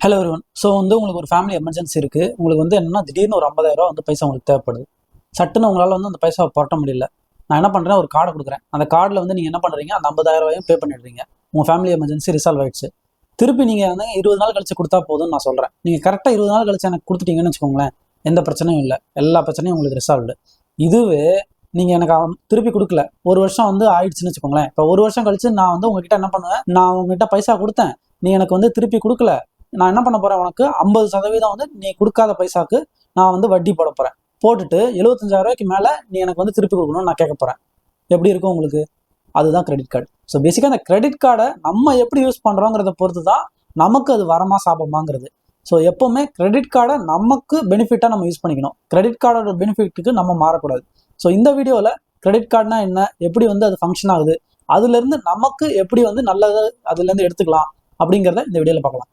Hello everyone. So உங்களுக்கு ஒரு family emergency இருக்குது. உங்களுக்கு என்னன்னா திடீர்னு ஒரு 50,000 பைசா உங்களுக்கு தேவைப்படுது. சட்டுன்னு உங்களால் அந்த பைசாவை புரட்ட முடியல. நான் என்ன பண்ணுறேன், ஒரு கார்டை கொடுக்குறேன். அந்த கார்டில் நீங்கள் என்ன பண்ணுறீங்க, அந்த 50,000 பே பண்ணிடுறீங்க. உங்கள் ஃபேமிலி எமர்ஜென்சி ரிசால்வ் ஆயிடுச்சு. திருப்பி நீங்கள் 20 நாள் கழிச்சு கொடுத்தா போதும்னு நான் சொல்கிறேன். நீங்கள் கரெக்டாக 20 நாள் கழிச்சு எனக்கு கொடுத்துட்டீங்கன்னு வச்சுக்கோங்களேன், எந்த பிரச்சனையும் இல்லை, எல்லா பிரச்சனையும் உங்களுக்கு ரிசால்வ்டு. இதுவே நீங்கள் எனக்கு திருப்பி கொடுக்கல, ஒரு வருஷம் ஆயிடுச்சுன்னு வச்சுக்கோங்களேன். இப்போ ஒரு வருஷம் கழிச்சு நான் உங்ககிட்ட என்ன பண்ணுவேன், நான் உங்ககிட்ட பைசா கொடுத்தேன், நீ எனக்கு திருப்பி கொடுக்கல, நான் என்ன பண்ண போறேன், உனக்கு 50% நீ கொடுக்காத பைசாக்கு நான் வட்டி போட போறேன். போட்டுட்டு 75,000 மேல நீ எனக்கு திருப்பி கொடுக்கணும்னு நான் கேட்க போறேன். எப்படி இருக்கும் உங்களுக்கு? அதுதான் கிரெடிட் கார்டு. ஸோ பேசிக்காக அந்த கிரெடிட் கார்டை நம்ம எப்படி யூஸ் பண்றோங்கிறத பொறுத்து தான் நமக்கு அது வரமா சாபமாங்கிறது. ஸோ எப்பவுமே கிரெடிட் கார்டை நமக்கு பெனிஃபிட்டா நம்ம யூஸ் பண்ணிக்கணும். கிரெடிட் கார்டோட பெனிஃபிட்டுக்கு நம்ம மாறக்கூடாது. ஸோ இந்த வீடியோவில் கிரெடிட் கார்டுனா என்ன, எப்படி அது ஃபங்க்ஷன் ஆகுது, அதுல இருந்து நமக்கு எப்படி நல்லது அதுல இருந்து எடுத்துக்கலாம் அப்படிங்கிறத இந்த வீடியோல பார்க்கலாம்.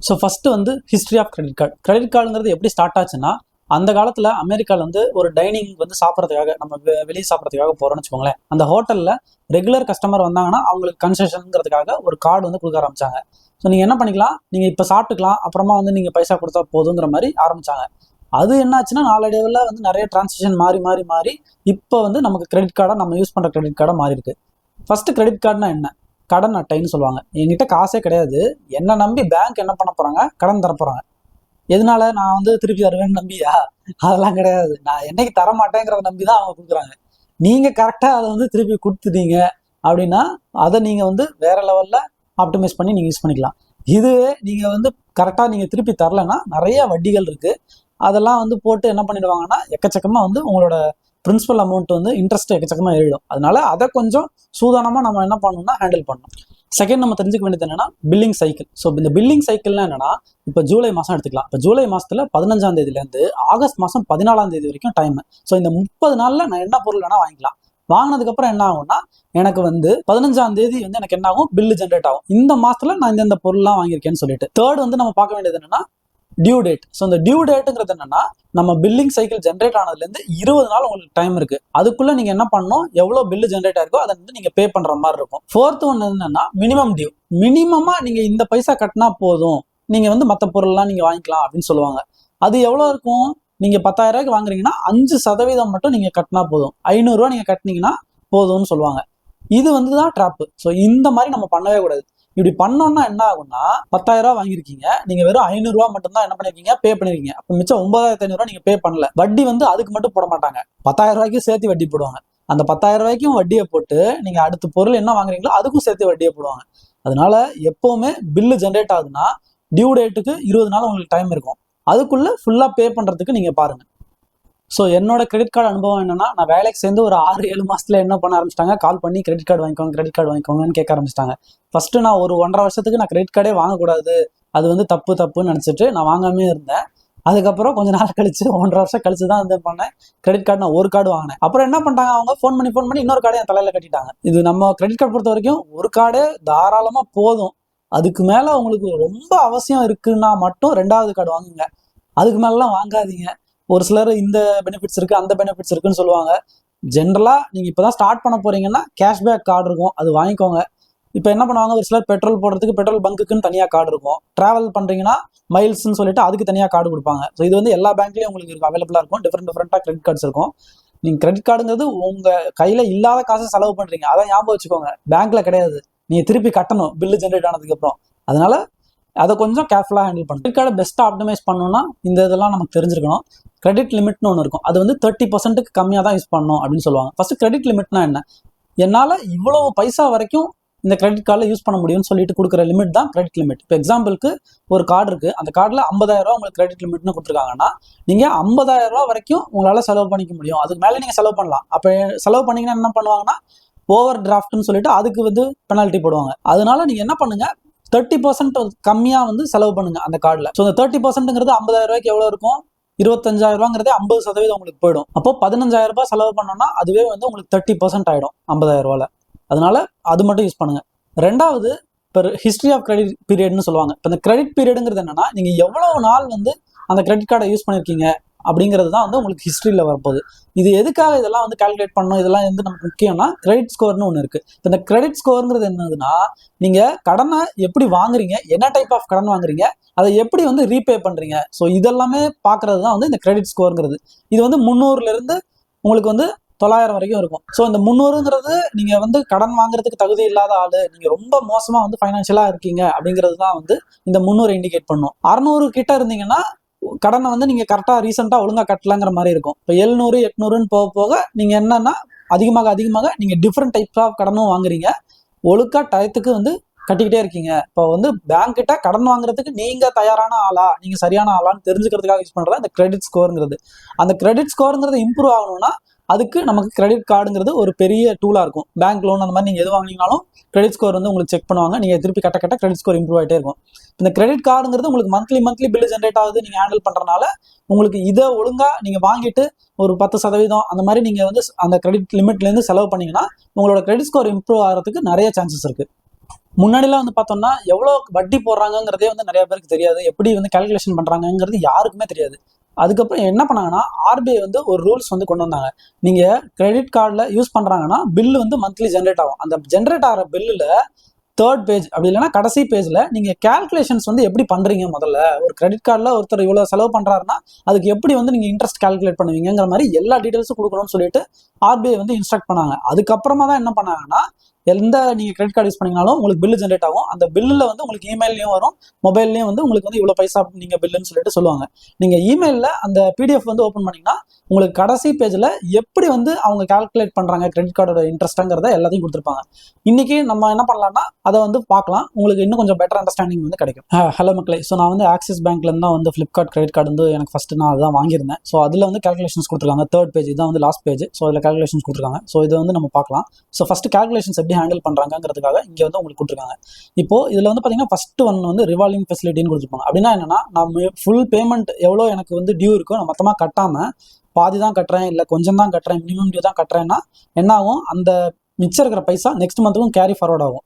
So first history of credit card. Credit கார்டுங்கிறது எப்படி ஸ்டார்ட் ஆச்சுன்னா, அந்த காலத்தில் அமெரிக்காவில் ஒரு டைனிங் சாப்பிட்றதுக்காக, நம்ம வெளியே சாப்பிட்றதுக்காக போகிறோம்னு வச்சுக்கோங்களேன். அந்த ஹோட்டலில் ரெகுலர் கஸ்டமர் வந்தாங்கன்னா அவங்களுக்கு கன்செஷனுங்கிறதுக்காக ஒரு கார்டு கொடுக்க ஆரம்பிச்சாங்க. ஸோ நீங்கள் என்ன பண்ணிக்கலாம், நீங்கள் இப்போ சாப்பிட்டுக்கலாம், அப்புறமா நீங்கள் பைசா கொடுத்தா போதுங்கிற மாதிரி ஆரம்பிச்சாங்க. அது என்னாச்சுன்னா நாளடைவில் நிறைய டிரான்சாக்ஷன் மாறி மாறி மாறி இப்போ நமக்கு கிரெடிட் கார்டாக நம்ம யூஸ் பண்ணுற கிரெடிட் கார்டாக மாறி இருக்கு. ஃபர்ஸ்ட் கிரெடிட் கார்டுனா என்ன? கடன் அட்டைன்னு சொல்லுவாங்க. என்கிட்ட காசே கிடையாது, என்ன நம்பி பேங்க் என்ன பண்ண போறாங்க, கடன் தர போறாங்க. எதனால? நான் திருப்பி தருவேன்னு நம்பியா? அதெல்லாம் கிடையாது. நான் என்னைக்கு தர மாட்டேங்கிறத நம்பி தான் அவங்க கொடுக்குறாங்க. நீங்க கரெக்டா அதை திருப்பி கொடுத்துட்டீங்க அப்படின்னா அதை நீங்க வேற லெவல்ல ஆப்டிமைஸ் பண்ணி நீங்க யூஸ் பண்ணிக்கலாம். இதுவே நீங்க கரெக்டா நீங்க திருப்பி தரலன்னா நிறைய வட்டிகள் இருக்கு. அதெல்லாம் போட்டு என்ன பண்ணிடுவாங்கன்னா எக்கச்சக்கமா உங்களோட பிரின்சிபல் அமௌண்ட் இன்ட்ரெஸ்ட் எக்கச்சக்கமா ஏறிடும். அதனால அதை கொஞ்சம் சூதானமா நம்ம என்ன பண்ணணும்னா ஹேண்டில் பண்ணணும். செகண்ட் நம்ம தெரிஞ்சுக்க வேண்டியது என்னன்னா பில்லிங் சைக்கிள். ஸோ இந்த பில்லிங் சைக்கிள்னா என்னன்னா, இப்போ ஜூலை மாதம் எடுத்துக்கலாம். இப்போ ஜூலை மாசத்துல 15ஆம் தேதியிலேருந்து ஆகஸ்ட் மாதம் 14ஆம் தேதி வரைக்கும் டைம். ஸோ இந்த 30 நாள்ல நான் என்ன பொருள் வேணா வாங்கிக்கலாம். வாங்கினதுக்கு அப்புறம் என்ன ஆகும்னா, எனக்கு 15ஆம் தேதி எனக்கு என்ன ஆகும், பில்லு ஜென்ரேட் ஆகும். இந்த மாசத்துல நான் இந்த பொருள்லாம் வாங்கியிருக்கேன்னு சொல்லிட்டு. தேர்ட் நம்ம பார்க்க வேண்டியது என்னன்னா டியூ டேட். ஸோ இந்த டியூ டேட்டுங்கிறது என்னன்னா, நம்ம பில்லிங் சைக்கிள் ஜென்ரேட் ஆனதுலேருந்து 20 நாள் உங்களுக்கு டைம் இருக்கு. அதுக்குள்ள நீங்க என்ன பண்ணணும், எவ்வளோ பில்லு ஜென்ரேட் ஆயிருக்கோ அதை நீங்க பே பண்ற மாதிரி இருக்கும். ஃபோர்த் ஒன் என்னன்னா மினிமம் டியூ. மினிமமா நீங்க இந்த பைசா கட்டினா போதும், நீங்க மற்ற பொருள்லாம் நீங்க வாங்கிக்கலாம் அப்படின்னு சொல்லுவாங்க. அது எவ்வளோ இருக்கும்? நீங்க 10,000 வாங்குறீங்கன்னா 5% மட்டும் நீங்க கட்டினா போதும். 500 ரூபா நீங்க கட்டினீங்கன்னா போதும்னு சொல்லுவாங்க. இது தான் ட்ராப்பு. ஸோ இந்த மாதிரி நம்ம பண்ணவே கூடாது. இப்படி பண்ணோம்னா என்ன ஆகும்னா, 10,000 வாங்கியிருக்கீங்க, நீங்க வெறும் 500 ரூபா மட்டும் தான் என்ன பண்ணிருக்கீங்க, பே பண்ணிருக்கீங்க. அப்ப மிச்சம் 9,500 நீங்க பே பண்ணல. வட்டி அதுக்கு மட்டும் போட மாட்டாங்க, 10,000 சேர்த்து வட்டி போடுவாங்க. அந்த 10,000 வட்டியை போட்டு நீங்க அடுத்த பொருள் என்ன வாங்குறீங்களோ அதுக்கும் சேர்த்து வட்டியை போடுவாங்க. அதனால எப்பவுமே பில்லு ஜென்ரேட் ஆகுதுன்னா டியூ டேட்டுக்கு 20 நாள் உங்களுக்கு டைம் இருக்கும். அதுக்குள்ள ஃபுல்லா பே பண்றதுக்கு நீங்க பாருங்க. ஸோ என்னோட கிரெடிட் கார்டு அனுபவம் என்னன்னா, நான் வேலைக்கு சேர்ந்து ஒரு 6-7 மாசத்துல என்ன பண்ண ஆரம்பிச்சிட்டாங்க, கால் பண்ணி கிரெடிட் கார்டு வாங்கிக்கோங்க, கிரெடிட் கார்டு வாங்கிக்கோங்கன்னு கேட்க ஆரம்பிச்சிட்டாங்க. ஃபர்ஸ்ட் நான் ஒரு 1.5 வருஷத்துக்கு நான் கிரெடிட் கார்டே வாங்கக்கூடாது, அது தப்புன்னு நினைச்சிட்டு நான் வாங்காமே இருந்தேன். அதுக்கப்புறம் கொஞ்ச நாள் கழிச்சு 1.5 வருஷம் கழிச்சு தான் பண்ணேன். கிரெடிட் கார்டு நான் ஒரு கார்டு வாங்கினேன். அப்புறம் என்ன பண்ணிட்டாங்க, அவங்க ஃபோன் பண்ணி இன்னொரு கார்டை என் தலையில கட்டிட்டாங்க. இது நம்ம கிரெடிட் கார்டு பொறுத்த வரைக்கும் ஒரு கார்டே தாராளமா போதும். அதுக்கு மேல உங்களுக்கு ரொம்ப அவசியம் இருக்குன்னா மட்டும் 2வது கார்டு வாங்குங்க. அதுக்கு மேலாம் வாங்காதீங்க. ஒரு சிலர் இந்த பெனிஃபிட்ஸ் இருக்கு, அந்த பெனிஃபிட்ஸ் இருக்குன்னு சொல்லுவாங்க. ஜென்ரலா நீங்க இப்பதான் ஸ்டார்ட் பண்ண போறீங்கன்னா கேஷ்பேக் கார்டு இருக்கும், அது வாங்கிக்கோங்க. இப்போ என்ன பண்ணுவாங்க, ஒரு சிலர் பெட்ரோல் போடுறதுக்கு பெட்ரோல் பங்குக்குன்னு தனியா கார்டு இருக்கும். டிராவல் பண்றீங்கன்னா மைல்ஸ்ன்னு சொல்லிட்டு அதுக்கு தனியா கார்டு கொடுப்பாங்க. ஸோ இது எல்லா பேங்க்லயும் உங்களுக்கு இருக்கும், அவைலபிளா இருக்கும். டிஃப்ரெண்டா கிரெடிட் கார்ட்ஸ் இருக்கும். நீங்க கிரெடிட் கார்டுங்கிறது உங்க கையில இல்லாத காசை செலவு பண்றீங்க, அதான் ஞாபகம் வச்சுக்கோங்க. பேங்க்ல கிடையாது, நீங்க திருப்பி கட்டணும் பில்லு ஜென்ரேட் ஆனதுக்கு அப்புறம். அதனால அதை கொஞ்சம் கேர்ஃபுல்லாக ஹேண்டில் பண்ணணும். கிரெடிட் கார்டை பெஸ்ட்டாக ஆப்டிமைஸ் பண்ணணும்னா இந்த இதெல்லாம் நமக்கு தெரிஞ்சிருக்கணும். கிரெடிட் லிமிட்னு ஒன்று இருக்கும், அது 30%க்கு கம்மியாக தான் யூஸ் பண்ணணும் அப்படின்னு சொல்லுவாங்க. ஃபர்ஸ்ட் கிரெடிட் லிமிட்னா என்ன? என்னால் இவ்வளோ பைசா வரைக்கும் இந்த கிரெடிட் கார்டில் யூஸ் பண்ண முடியும்னு சொல்லிட்டு கொடுக்குற லிமிட் தான் கிரெடிட் லிமிட். இப்போ எக்ஸாம்பிளுக்கு ஒரு கார்டு இருக்கு, அந்த கார்டில் 50,000 உங்களுக்கு கிரெடிட் லிமிட்னு கொடுத்துருக்காங்கன்னா, நீங்கள் 50,000 வரைக்கும் உங்களால் செலவு பண்ணிக்க முடியும். அதுக்கு மேலே நீங்கள் செலவு பண்ணலாம். அப்போ செலவு பண்ணீங்கன்னா என்ன பண்ணுவாங்கன்னா, ஓவர் டிராஃப்ட்னு சொல்லிட்டு அதுக்கு பெனால்ட்டி போடுவாங்க. அதனால நீங்கள் என்ன பண்ணுங்க, 30% கம்மியா செலவு பண்ணுங்க அந்த கார்டுல. ஸோ இந்த 30%ங்கிறது 50,000 எவ்வளவு இருக்கும், 25,000 50% உங்களுக்கு போயிடும். அப்போ 15,000 செலவு பண்ணோம்னா அதுவே உங்களுக்கு 30% ஆயிடும் 50,000. அதனால அது மட்டும் யூஸ் பண்ணுங்க. ரெண்டாவது, இப்போ ஹிஸ்ட்ரி ஆஃப் கிரெடிட் பீரியட்னு சொல்லுவாங்க. இப்போ இந்த கிரெடிட் பீரியடுங்கிறது என்னன்னா, நீங்க எவ்வளவு நாள் அந்த கிரெடிட் கார்டை யூஸ் பண்ணிருக்கீங்க அப்படிங்கிறது தான் வந்து உங்களுக்கு ஹிஸ்ட்ரியில் வரப்போகுது. இது எதுக்காக இதெல்லாம் வந்து கால்குலேட் பண்ணணும், இதெல்லாம் வந்து நமக்கு முக்கியம்னா கிரெடிட் ஸ்கோர்னு ஒன்று இருக்குது. இப்போ இந்த கிரெடிட் ஸ்கோருங்கிறது என்னதுன்னா, நீங்கள் கடனை எப்படி வாங்குறீங்க, என்ன டைப் ஆஃப் கடன் வாங்குறீங்க, அதை எப்படி வந்து ரீபே பண்ணுறீங்க, ஸோ இதெல்லாமே பார்க்குறது தான் வந்து இந்த கிரெடிட் ஸ்கோருங்கிறது. இது வந்து 300லேருந்து உங்களுக்கு வந்து 900 வரைக்கும் இருக்கும். ஸோ இந்த 300ங்கிறது நீங்கள் வந்து கடன் வாங்குறதுக்கு தகுதி இல்லாத ஆள், நீங்கள் ரொம்ப மோசமாக வந்து ஃபைனான்ஷியலாக இருக்கீங்க அப்படிங்கிறது தான் வந்து இந்த 300 இண்டிகேட் பண்ணும். 600 கிட்ட இருந்தீங்கன்னா கடனை வந்து நீங்கள் கரெக்டாக ரீசெண்டாக ஒழுங்காக கட்டலாங்கிற மாதிரி இருக்கும். இப்போ 700 800ன்னு போக போக நீங்கள் என்னன்னா அதிகமாக நீங்கள் டிஃப்ரெண்ட் டைப்ஸ் ஆஃப் கடனும் வாங்குறீங்க, ஒழுக்கா டயத்துக்கு வந்து கட்டிக்கிட்டே இருக்கீங்க. இப்போ வந்து பேங்க் கிட்ட கடன் வாங்குறதுக்கு நீங்கள் தயாரான ஆளா, நீங்கள் சரியான ஆளான்னு தெரிஞ்சுக்கிறதுக்காக யூஸ் பண்ணுறது இந்த கிரெடிட் ஸ்கோருங்கிறது. அந்த கிரெடிட் ஸ்கோருங்கிறது இம்ப்ரூவ் ஆகணும்னா அதுக்கு நமக்கு கிரெடிட் கார்டுங்கிறது ஒரு பெரிய டூலாக இருக்கும். பேங்க் லோன் அந்த மாதிரி நீங்கள் எது வாங்கினாலும் கிரெடிட் ஸ்கோர் வந்து உங்களுக்கு செக் பண்ணுவாங்க. நீங்கள் திருப்பி கட்ட கிரெடிட் ஸ்கோர் இம்ப்ரூவ் ஆகிட்டே இருக்கும். இந்த கிரெடிட் கார்டுங்கிறது உங்களுக்கு மந்த்லி பில்லு ஜென்ரேட் ஆகுது, நீங்கள் ஹேண்டில் பண்ணுறதுனால உங்களுக்கு இதை ஒழுங்காக நீங்கள் வாங்கிட்டு ஒரு 10% அந்த மாதிரி நீங்கள் வந்து அந்த கிரெடிட் லிமிட்லேருந்து செலவு பண்ணிங்கன்னா உங்களோட கிரெடிட் ஸ்கோர் இம்ப்ரூவ் ஆகிறதுக்கு நிறைய சான்சஸ் இருக்குது. முன்னாடிலாம் வந்து பார்த்தோம்னா எவ்வளோ வட்டி போடுறாங்கிறதே வந்து நிறைய பேருக்கு தெரியாது, எப்படி வந்து கால்குலேஷன் பண்ணுறாங்கிறது யாருக்குமே தெரியாது. அதுக்கப்புறம் என்ன பண்ணாங்கன்னா ஆர்பிஐ வந்து ஒரு ரூல்ஸ் வந்து கொண்டு வந்தாங்க. நீங்கள் கிரெடிட் கார்டில் யூஸ் பண்ணுறாங்கன்னா பில்லு வந்து மந்த்லி ஜென்ரேட் ஆகும். அந்த ஜென்ரேட் ஆகிற பில்லில் 3rd பேஜ் அப்படி இல்லைன்னா கடைசி பேஜில் நீங்கள் கேல்குலேஷன்ஸ் வந்து எப்படி பண்ணுறீங்க, முதல்ல ஒரு கிரெடிட் கார்டில் ஒருத்தர் இவ்வளோ செலவு பண்ணுறாருன்னா அதுக்கு எப்படி வந்து நீங்கள் இன்ட்ரெஸ்ட் கால்குலேட் பண்ணுவீங்கிற மாதிரி எல்லா டீட்டெயில்ஸும் கொடுக்கணும்னு சொல்லிட்டு ஆர்பிஐ வந்து இன்ஸ்ட்ரக்ட் பண்ணாங்க. அதுக்கப்புறமா தான் என்ன பண்ணாங்கன்னா எந்த நீங்கள் கிரெடிட் கார்டு யூஸ் பண்ணிங்கனாலும் உங்களுக்கு பில்லு ஜென்ரேட் ஆகும். அந்த பில்லில் வந்து உங்களுக்கு இமெயிலையும் வரும், மொபைல்லையும் வந்து உங்களுக்கு வந்து இவ்வளோ பைசா நீங்கள் பில்லுன்னு சொல்லிட்டு சொல்லுவாங்க. நீங்கள் இமெயிலில் அந்த பிடிஎஃப் வந்து ஓப்பன் பண்ணிங்கன்னா உங்களுக்கு கடைசி பேஜில் எப்படி வந்து அவங்க கால்குலேட் பண்ணுறாங்க கிரெடிட் கார்டோட இன்ட்ரெஸ்ட்டுங்கிறத எல்லாத்தையும் கொடுத்துருப்பாங்க. இன்றைக்கி நம்ம என்ன பண்ணலாம்னா அதை வந்து பார்க்கலாம், உங்களுக்கு இன்னும் கொஞ்சம் பெட்டர் அண்டர்ஸ்டாண்டிங் வந்து கிடைக்கும். ஹலோ மக்களே, ஸோ நான் வந்து ஆக்சிஸ் பேங்க்லேருந்து தான் வந்து ஃப்ளிப்கார்ட் கிரெடிட் கார்டு வந்து எனக்கு ஃபஸ்ட்டு நான் அதுதான் வாங்கியிருந்தேன். ஸோ அதில் வந்து கால்குலேஷன்ஸ் கொடுத்துருக்காங்க. 3rd பேஜ் தான் வந்து லாஸ்ட் பேஜ். ஸோ அதில் கால்குலேஷன்ஸ் கொடுத்துருக்காங்க. ஸோ இதை வந்து நம்ம பார்க்கலாம். ஸோ ஃபஸ்ட்டு கால்குலேஷன்ஸ் எப்படி ஹேண்டில் பண்ணுறாங்கிறதுக்காக இங்கே வந்து உங்களுக்கு கொடுத்துருக்காங்க. இப்போ இதில் வந்து பார்த்தீங்கன்னா ஃபஸ்ட்டு ஒன் வந்து ரிவால்விங் ஃபெசிலிட்டின்னு கொடுத்துருப்பாங்க. அப்படின்னா என்னன்னா, நான் ஃபுல் பேமெண்ட் எவ்வளோ எனக்கு வந்து டியூ இருக்கோ நான் மொத்தமாக கட்டாமல் பாதி தான் கட்டுறேன், இல்லை கொஞ்சம் தான் கட்டுறேன், மினிமம் டியூ தான் கட்டுறேன்னா என்ன ஆகும், அந்த மிச்சம் இருக்கிற பைசா நெக்ஸ்ட் மந்த்துக்கும் கேரி ஃபார்வர்ட் ஆகும்.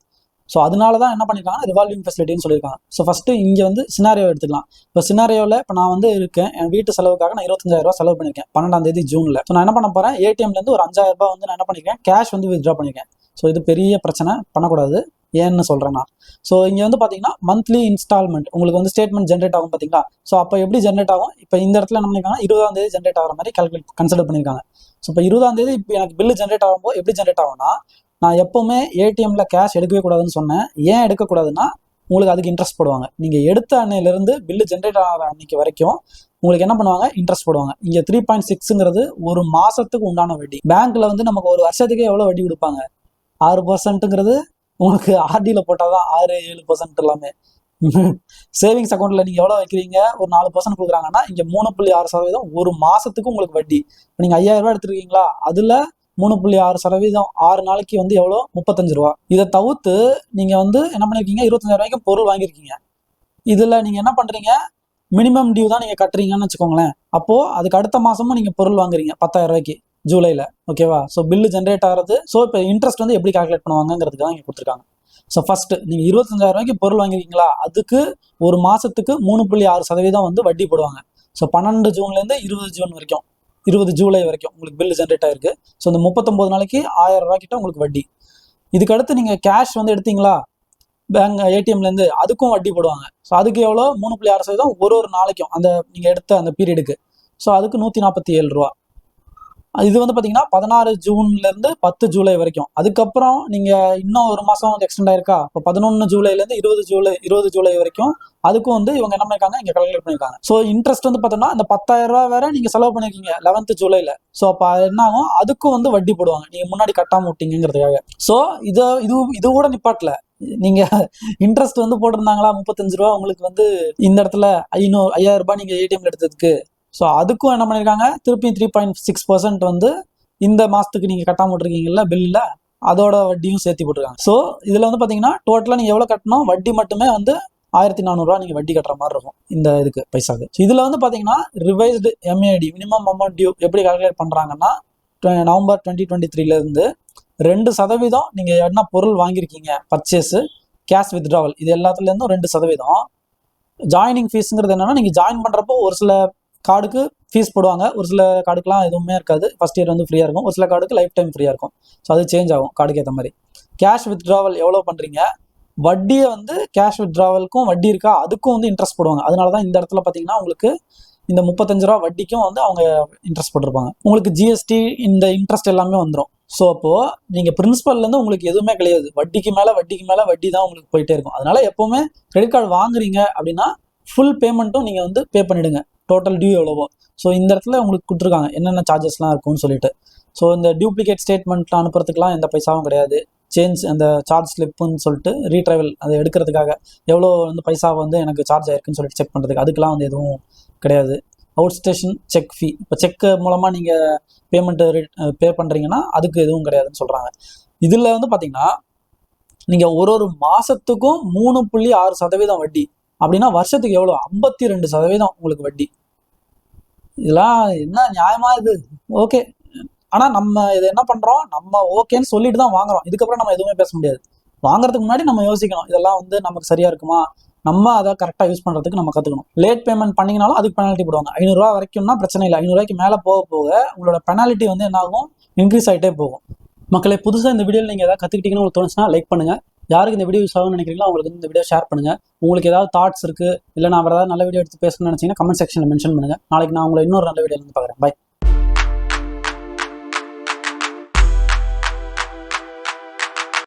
ஸோ அதனால தான் என்ன பண்ணியிருக்காங்க, ரிவால்விங் ஃபெசிலிட்டின்னு சொல்லியிருக்காங்க. ஸோ ஃபஸ்ட்டு இங்கே வந்து சினாரியோ எடுத்துக்கலாம். இப்போ சினாரியோவில் இப்போ நான் வந்து இருக்கேன், என் வீட்டு செலவுக்காக நான் 25,000 செலவு பண்ணியிருக்கேன் 12ஆம் தேதி ஜூனில். ஸோ நான் என்ன பண்ண போகிறேன், ஏடிஎம்லேருந்து ஒரு 5,000 வந்து நான் என்ன பண்ணியிருக்கேன், கேஷ் வந்து வித்ட்ரா பண்ணியிருக்கேன். ஸோ இது பெரிய பிரச்சனை, பண்ணக்கூடாது. ஏன்னு சொல்கிறேன்னா, ஸோ இங்கே வந்து பார்த்தீங்கன்னா மந்த்லி இன்ஸ்டால்மெண்ட் உங்களுக்கு வந்து ஸ்டேட்மெண்ட் ஜென்ரேட் ஆகும் பார்த்தீங்களா. ஸோ அப்போ எப்படி ஜென்ரேட் ஆகும், இப்போ இந்த இடத்துல என்ன பண்ணியிருக்காங்க, 20ஆம் தேதி ஜென்ரேட் ஆகிற மாதிரி கன்சிடர் பண்ணியிருக்காங்க. ஸோ இப்போ 20ஆம் தேதி இப்போ எனக்கு பில்லு ஜென்ரேட் ஆகும்போது எப்படி ஜென்ரேட் ஆகும்னா, நான் எப்போவுமே ஏடிஎம்மில் கேஷ் எடுக்கவே கூடாதுன்னு சொன்னேன். ஏன் எடுக்கக்கூடாதுன்னா உங்களுக்கு அதுக்கு இன்ட்ரெஸ்ட் போடுவாங்க. நீங்கள் எடுத்த அன்னையிலேருந்து பில்லு ஜென்ரேட் ஆகிற அன்னைக்கு வரைக்கும் உங்களுக்கு என்ன பண்ணுவாங்க, இன்ட்ரெஸ்ட் போடுவாங்க. இங்கே 3.6ங்கிறது ஒரு மாதத்துக்கு உண்டான வட்டி. பேங்க்கில் வந்து நமக்கு ஒரு வருஷத்துக்கே எவ்வளோ வட்டி கொடுப்பாங்க, 6%ங்கிறது உங்களுக்கு ஆர்டியில் போட்டால் தான் 6-7% எல்லாமே. சேவிங்ஸ் அக்கௌண்ட்டில் நீங்கள் எவ்வளோ வைக்கிறீங்க, ஒரு 4% கொடுக்குறாங்கன்னா இங்கே 3.6% ஒரு மாதத்துக்கு உங்களுக்கு வட்டி. இப்போ நீங்கள் 5,000 எடுத்துருக்கீங்களா, அதில் 3.6% 6 நாளைக்கு வந்து எவ்வளோ, 35 ரூபா. இதை தவிர்த்து நீங்கள் வந்து என்ன பண்ணியிருக்கீங்க, 25,000 பொருள் வாங்கியிருக்கீங்க. இதில் நீங்கள் என்ன பண்ணுறீங்க, மினிமம் டியூ தான் நீங்கள் கட்டுறீங்கன்னு வச்சுக்கோங்களேன். அப்போது அதுக்கு அடுத்த மாதமும் நீங்கள் பொருள் வாங்குறீங்க 10,000 ஜூலையில், ஓகேவா. ஸோ பில்லு ஜென்ரேட் ஆகிறது. ஸோ இப்போ இன்ட்ரெஸ்ட் வந்து எப்படி கால்குலேட் பண்ணுவாங்கிறதுக்கு தான் இங்கே கொடுத்துருக்காங்க. ஸோ ஃபஸ்ட்டு நீங்கள் 25,000 பொருள் வாங்கிருக்கீங்களா, அதுக்கு ஒரு மாதத்துக்கு 3.6% வந்து வட்டி போடுவாங்க. ஸோ 12 ஜூன்லேருந்து 20 ஜூன் வரைக்கும், 20 ஜூலை வரைக்கும் உங்களுக்கு பில்லு ஜென்ரேட் ஆயிருக்கு. ஸோ இந்த 39 நாளைக்கு 1000 ரூபா கிட்ட உங்களுக்கு வட்டி. இதுக்கடுத்து நீங்கள் கேஷ் வந்து எடுத்தீங்களா பேங்க் ஏடிஎம்லேருந்து, அதுக்கும் வட்டி போடுவாங்க. ஸோ அதுக்கு எவ்வளோ, 3.6% ஒரு நாளைக்கும் அந்த நீங்கள் எடுத்த அந்த பீரியடுக்கு. ஸோ அதுக்கு 147 ரூபா. இது வந்து பார்த்தீங்கன்னா 16 ஜூன்லேருந்து 10 ஜூலை வரைக்கும். அதுக்கப்புறம் நீங்கள் இன்னும் ஒரு மாதம் எக்ஸ்டெண்ட் ஆயிருக்கா, இப்போ 11 ஜூலைலேருந்து 20 ஜூலை வரைக்கும் அதுக்கும் வந்து இவங்க என்ன பண்ணியிருக்காங்க, இங்கே கால்குலேட் பண்ணியிருக்காங்க. ஸோ இன்ட்ரெஸ்ட் வந்து பார்த்தோம்னா அந்த 10,000 ரூபா வேற நீங்கள் செலவு பண்ணியிருக்கீங்க 11th ஜூலையில். ஸோ அப்போ என்ன ஆகும், அதுக்கும் வந்து வட்டி போடுவாங்க நீங்கள் முன்னாடி கட்டாமல் விட்டீங்கிறதுக்காக. ஸோ இது கூட நிப்பாட்டல, நீங்கள் இன்ட்ரெஸ்ட் வந்து போட்டிருந்தாங்களா 35 ரூபா உங்களுக்கு வந்து இந்த இடத்துல 5,000 ரூபாய் நீங்கள் ஏடிஎம்ல எடுத்ததுக்கு. ஸோ அதுக்கும் என்ன பண்ணியிருக்காங்க, திருப்பி 3.6% வந்து இந்த மாதத்துக்கு நீங்கள் கட்டாம விட்டுருக்கீங்கல்ல பில்லில், அதோட வட்டியும் சேர்த்து போட்டிருக்காங்க. ஸோ இதில் வந்து பார்த்தீங்கன்னா டோட்டலாக நீங்கள் எவ்வளோ கட்டணும், வட்டி மட்டுமே வந்து 1,400 ரூபா நீங்கள் வட்டி கட்டுற மாதிரி இருக்கும் இந்த இதுக்கு பைசாக்கு. ஸோ இதில் வந்து பார்த்தீங்கன்னா revised MAD minimum amount due எப்படி கால்குலேட் பண்ணுறாங்கன்னா, நவம்பர் 2023 2% நீங்கள் என்ன பொருள் வாங்கியிருக்கீங்க, பர்ச்சேஸு, கேஷ் வித்ட்ராவல், இது எல்லாத்துலேருந்தும் 2%. ஜாயினிங் ஃபீஸுங்கிறது என்னன்னா, நீங்கள் ஜாயின் பண்ணுறப்போ ஒரு சில கார்டுக்கு ஃபீஸ் போடுவாங்க. ஒரு சில கார்டுக்குலாம் எதுவுமே இருக்காது. ஃபர்ஸ்ட் இயர் வந்து ஃப்ரீயாக இருக்கும். ஒரு சில கார்டுக்கு லைஃப் டைம் ஃப்ரீயாக இருக்கும். ஸோ அது சேஞ்ச் ஆகும் கார்டுக்கு ஏற்ற மாதிரி. கேஷ் வித்ட்ராவல் எவ்வளோ பண்ணுறீங்க, வட்டியை வந்து கேஷ் வித்ட்ராவலுக்கும் வட்டி இருக்கா அதுக்கும் வந்து இன்ட்ரெஸ்ட் போடுவாங்க. அதனால தான் இந்த இடத்துல பார்த்தீங்கன்னா உங்களுக்கு இந்த 35 ரூபா வட்டிக்கும் வந்து அவங்க இன்ட்ரெஸ்ட் போட்டிருப்பாங்க. உங்களுக்கு ஜிஎஸ்டி இந்த இன்ட்ரெஸ்ட் எல்லாமே வந்துடும். ஸோ அப்போது நீங்கள் பிரின்சிபல்லேருந்து உங்களுக்கு எதுவுமே கிடையாது. வட்டிக்கு மேலே வட்டி தான் உங்களுக்கு போயிட்டே இருக்கும். அதனால எப்போவுமே கிரெடிட் கார்டு வாங்குறீங்க அப்படின்னா ஃபுல் பேமெண்ட்டும் நீங்கள் வந்து பே பண்ணிவிடுங்க. டோட்டல் டியூ எவ்வளவோ. ஸோ இந்த இடத்துல உங்களுக்கு கொடுத்துருக்காங்க என்னென்ன சார்ஜஸ்லாம் இருக்கும்னு சொல்லிட்டு. ஸோ இந்த டியூப்ளிகேட் ஸ்டேட்மெண்ட்லாம் அனுப்புறதுக்குலாம் எந்த பைசாவும் கிடையாது. சேஞ்ச் அந்த சார்ஜ் ஸ்லிப்புன்னு சொல்லிட்டு ரீட்ரைவல் அதை எடுக்கிறதுக்காக எவ்வளோ வந்து பைசா வந்து எனக்கு சார்ஜ் ஆயிருக்குன்னு சொல்லிட்டு செக் பண்ணுறதுக்கு அதுக்கெலாம் வந்து எதுவும் கிடையாது. அவுட் ஸ்டேஷன் செக் ஃபீ, இப்போ செக்கு மூலமாக நீங்கள் பேமெண்ட்டு பே பண்ணுறீங்கன்னா அதுக்கு எதுவும் கிடையாதுன்னு சொல்கிறாங்க. இதில் வந்து பார்த்தீங்கன்னா நீங்கள் ஒரு மாதத்துக்கும் 3.6% வட்டி அப்படின்னா வருஷத்துக்கு எவ்வளோ 52% உங்களுக்கு வட்டி. இதெல்லாம் என்ன நியாயமா இது? ஓகே. ஆனால் நம்ம இதை என்ன பண்ணுறோம், நம்ம ஓகேன்னு சொல்லிட்டு தான் வாங்குறோம். இதுக்கப்புறம் நம்ம எதுவுமே பேச முடியாது. வாங்குறதுக்கு முன்னாடி நம்ம யோசிக்கணும், இதெல்லாம் வந்து நமக்கு சரியா இருக்குமா, நம்ம அதை கரெக்டாக யூஸ் பண்ணுறதுக்கு நம்ம கற்றுக்கணும். லேட் பேமெண்ட் பண்ணிங்கனாலும் அதுக்கு பெனால்ட்டி போடுவாங்க. 500 ரூபா வரைக்கும்னா பிரச்சனை இல்லை. 500 ரூபாய்க்கு மேலே போக போக உங்களோட பெனால்ட்டி வந்து என்ன ஆகும், இன்க்ரீஸ் ஆகிட்டே போகும். மக்களே, புதுசாக இந்த வீடியோவில் நீங்கள் ஏதாவது கற்றுக்கிட்டீங்கன்னு உங்களுக்கு தோணுச்சுன்னா லைக் பண்ணுங்கள். யாருக்கு இந்த வீடியோ யூஸ் ஆகும்னு நினைக்கிறீங்களோ அவங்களுக்கு இந்த வீடியோ ஷேர் பண்ணுங்கள். உங்களுக்கு ஏதாவது தாட்ஸ் இருக்குது, இல்லை நான் வேறு ஏதாவது நல்ல வீடியோ எடுத்து பேசணும்னு நினச்சிங்கன்னா கமெண்ட் செக்ஷனில் மென்ஷன் பண்ணுங்கள். நாளைக்கு நான் உங்களை இன்னொரு நல்ல வீடியோவில் வந்து பார்க்குறேன். பை.